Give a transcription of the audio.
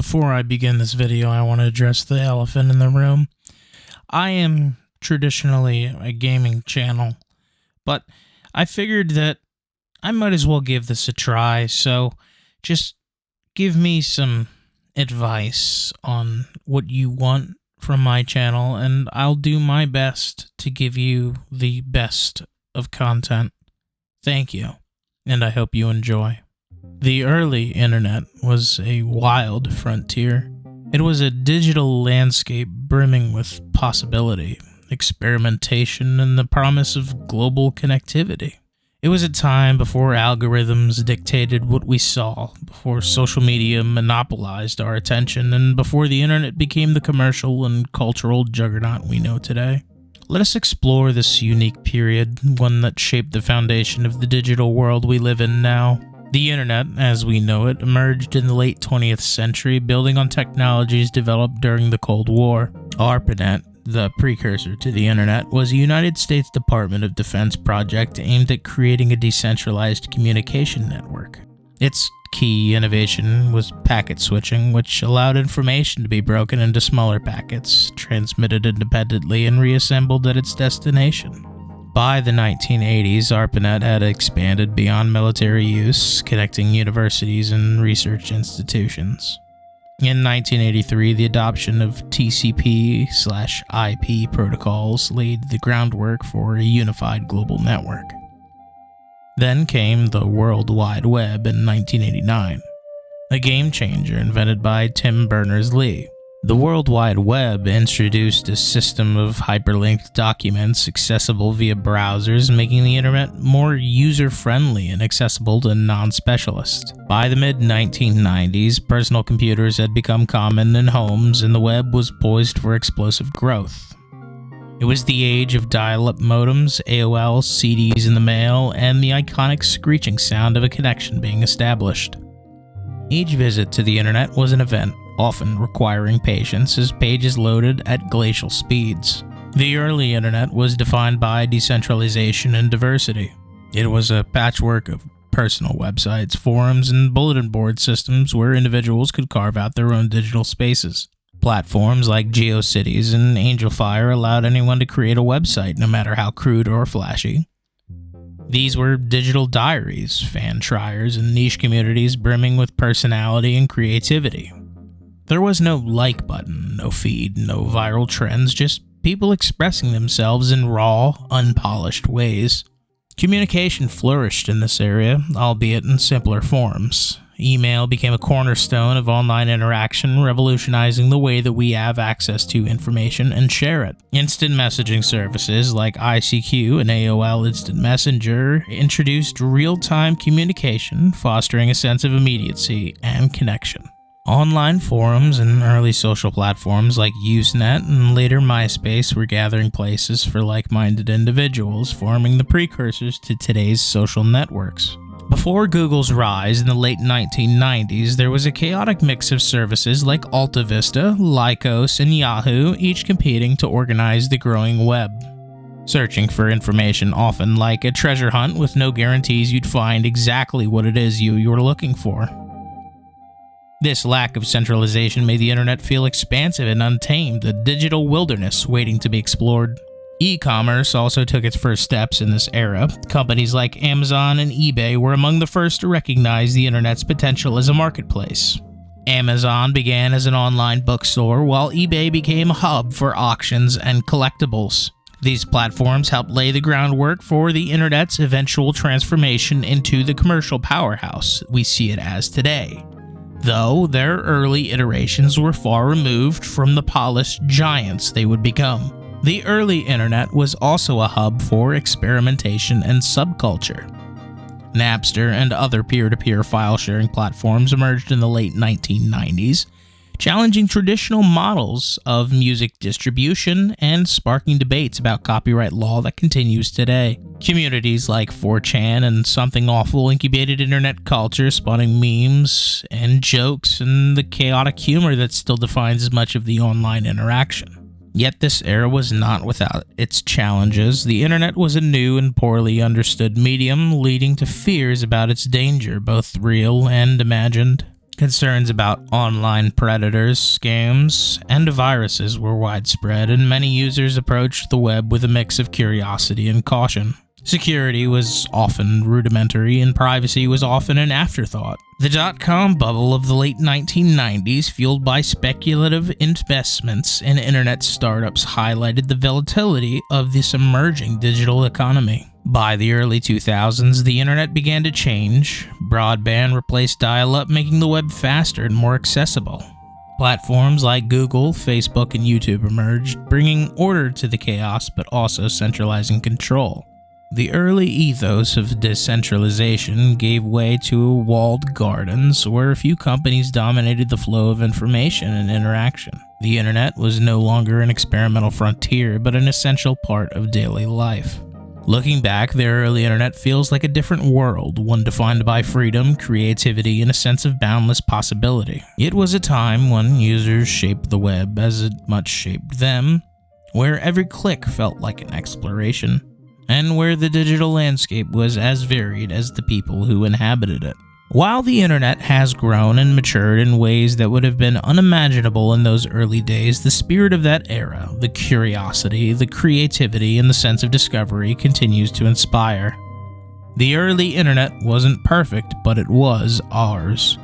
Before I begin this video, I want to address the elephant in the room. I am traditionally a gaming channel, but I figured that I might as well give this a try, so just give me some advice on what you want from my channel, and I'll do my best to give you the best of content. Thank you, and I hope you enjoy. The early internet was a wild frontier. It was a digital landscape brimming with possibility, experimentation, and the promise of global connectivity. It was a time before algorithms dictated what we saw, before social media monopolized our attention, and before the internet became the commercial and cultural juggernaut we know today. Let us explore this unique period, one that shaped the foundation of the digital world we live in now. The internet, as we know it, emerged in the late 20th century, building on technologies developed during the Cold War. ARPANET, the precursor to the internet, was a United States Department of Defense project aimed at creating a decentralized communication network. Its key innovation was packet switching, which allowed information to be broken into smaller packets, transmitted independently, and reassembled at its destination. By the 1980s, ARPANET had expanded beyond military use, connecting universities and research institutions. In 1983, the adoption of TCP/IP protocols laid the groundwork for a unified global network. Then came the World Wide Web in 1989, a game changer invented by Tim Berners-Lee. The World Wide Web introduced a system of hyperlinked documents accessible via browsers, making the internet more user-friendly and accessible to non-specialists. By the mid-1990s, personal computers had become common in homes, and the web was poised for explosive growth. It was the age of dial-up modems, AOL, CDs in the mail, and the iconic screeching sound of a connection being established. Each visit to the internet was an event, often requiring patience as pages loaded at glacial speeds. The early internet was defined by decentralization and diversity. It was a patchwork of personal websites, forums, and bulletin board systems where individuals could carve out their own digital spaces. Platforms like GeoCities and AngelFire allowed anyone to create a website, no matter how crude or flashy. These were digital diaries, fan triers, and niche communities brimming with personality and creativity. There was no like button, no feed, no viral trends, just people expressing themselves in raw, unpolished ways. Communication flourished in this area, albeit in simpler forms. Email became a cornerstone of online interaction, revolutionizing the way that we have access to information and share it. Instant messaging services like ICQ and AOL Instant Messenger introduced real-time communication, fostering a sense of immediacy and connection. Online forums and early social platforms like Usenet and later MySpace were gathering places for like-minded individuals, forming the precursors to today's social networks. Before Google's rise in the late 1990s, there was a chaotic mix of services like AltaVista, Lycos, and Yahoo, each competing to organize the growing web. Searching for information often like a treasure hunt with no guarantees you'd find exactly what it is you were looking for. This lack of centralization made the internet feel expansive and untamed, a digital wilderness waiting to be explored. E-commerce also took its first steps in this era. Companies like Amazon and eBay were among the first to recognize the internet's potential as a marketplace. Amazon began as an online bookstore, while eBay became a hub for auctions and collectibles. These platforms helped lay the groundwork for the internet's eventual transformation into the commercial powerhouse we see it as today. Though their early iterations were far removed from the polished giants they would become. The early internet was also a hub for experimentation and subculture. Napster and other peer-to-peer file-sharing platforms emerged in the late 1990s, challenging traditional models of music distribution and sparking debates about copyright law that continues today. Communities like 4chan and Something Awful incubated internet culture, spawning memes and jokes and the chaotic humor that still defines much of the online interaction. Yet this era was not without its challenges. The internet was a new and poorly understood medium, leading to fears about its danger, both real and imagined. Concerns about online predators, scams, and viruses were widespread, and many users approached the web with a mix of curiosity and caution. Security was often rudimentary, and privacy was often an afterthought. The dot-com bubble of the late 1990s, fueled by speculative investments in internet startups, highlighted the volatility of this emerging digital economy. By the early 2000s, the internet began to change. Broadband replaced dial-up, making the web faster and more accessible. Platforms like Google, Facebook, and YouTube emerged, bringing order to the chaos but also centralizing control. The early ethos of decentralization gave way to walled gardens where a few companies dominated the flow of information and interaction. The internet was no longer an experimental frontier, but an essential part of daily life. Looking back, the early internet feels like a different world, one defined by freedom, creativity, and a sense of boundless possibility. It was a time when users shaped the web as it much shaped them, where every click felt like an exploration, and where the digital landscape was as varied as the people who inhabited it. While the internet has grown and matured in ways that would have been unimaginable in those early days, the spirit of that era, the curiosity, the creativity, and the sense of discovery continues to inspire. The early internet wasn't perfect, but it was ours.